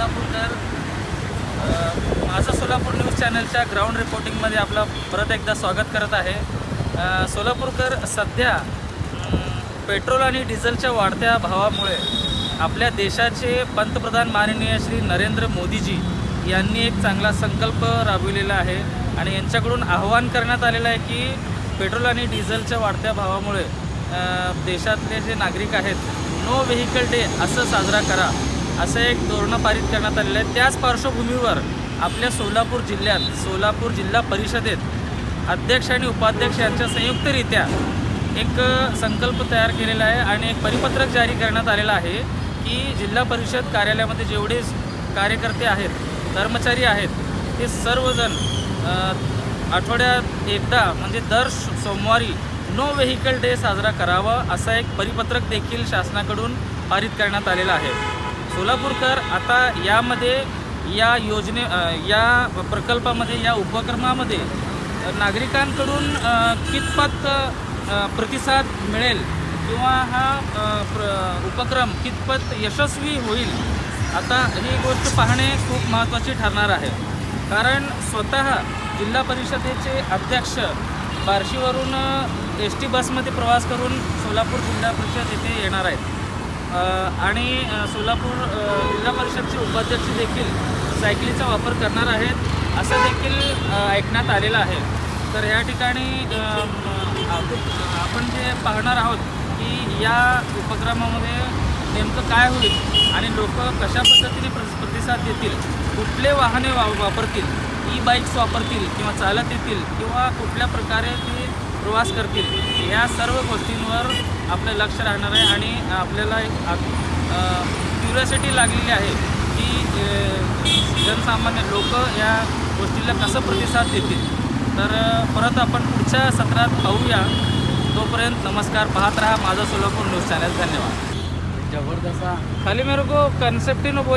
सोलापूरकर माझं सोलापूर न्यूज चॅनलच्या ग्राउंड रिपोर्टिंगमध्ये आपलं परत एकदा स्वागत करत आहे। सोलापूरकर सध्या पेट्रोल आणि डिझेलच्या वाढत्या भावामुळे आपल्या देशाचे पंतप्रधान माननीय श्री नरेंद्र मोदीजी यांनी एक चांगला संकल्प राबविलेला आहे आणि यांच्याकडून आवाहन करण्यात आलेलं आहे की पेट्रोल आणि डिझेलच्या वाढत्या भावामुळे देशातले जे नागरिक आहेत नो व्हेकल डे असं साजरा करा असं एक धोरण पारित करण्यात आलेलं आहे। त्याच पार्श्वभूमीवर आपल्या सोलापूर जिल्ह्यात सोलापूर जिल्हा परिषदेत अध्यक्ष आणि उपाध्यक्ष यांच्या संयुक्तरित्या एक संकल्प तयार केलेला आहे आणि एक परिपत्रक जारी करण्यात आलेलं आहे की जिल्हा परिषद कार्यालयामध्ये जेवढे कार्यकर्ते आहेत, कर्मचारी आहेत, ते सर्वजण आठवड्यात एकदा म्हणजे दर सोमवारी नो व्हेकल डे साजरा करावा असं एक परिपत्रक देखील शासनाकडून पारित करण्यात आलेलं आहे। सोलापूरकर आता यामध्ये या प्रकल्पामध्ये या उपक्रमामध्ये नागरिकांकडून कितपत प्रतिसाद मिळेल किंवा हा उपक्रम कितपत यशस्वी होईल आता ही गोष्ट पाहणे खूप महत्त्वाची ठरणार आहे। कारण स्वतः जिल्हा परिषदेचे अध्यक्ष बार्शीवरून ST बसमध्ये प्रवास करून सोलापूर जिल्हा परिषद येथे येणार आहेत आणि सोलापूर जिल्हा परिषदचे उपाध्यक्ष देखील सायकलीचा वापर करणार आहेत असं देखील ऐकण्यात आलेलं आहे। तर या ठिकाणी आपण जे पाहणार आहोत की या उपक्रमामध्ये नेमकं काय होईल आणि लोक कशा पद्धतीने प्रतिसाद देतील, कुठले वाहने वापरतील, ई-बाईक्स वापरतील किंवा चालत येतील किंवा कुठल्या प्रकारे ते प्रवास करतील, या सर्व गोष्टींवर आपलं लक्ष राहणार आहे आणि आपल्याला एक क्युरिओसिटी लागलेली आहे की जनसामान्य लोक या गोष्टीला कसं प्रतिसाद देतील। तर परत आपण पुढच्या सत्रात पाहूया। तोपर्यंत नमस्कार, पाहत रहा माझा सोलापूर न्यूज चॅनल। धन्यवाद। जबरदस्त खाली मेरे को कंसेप्ट ही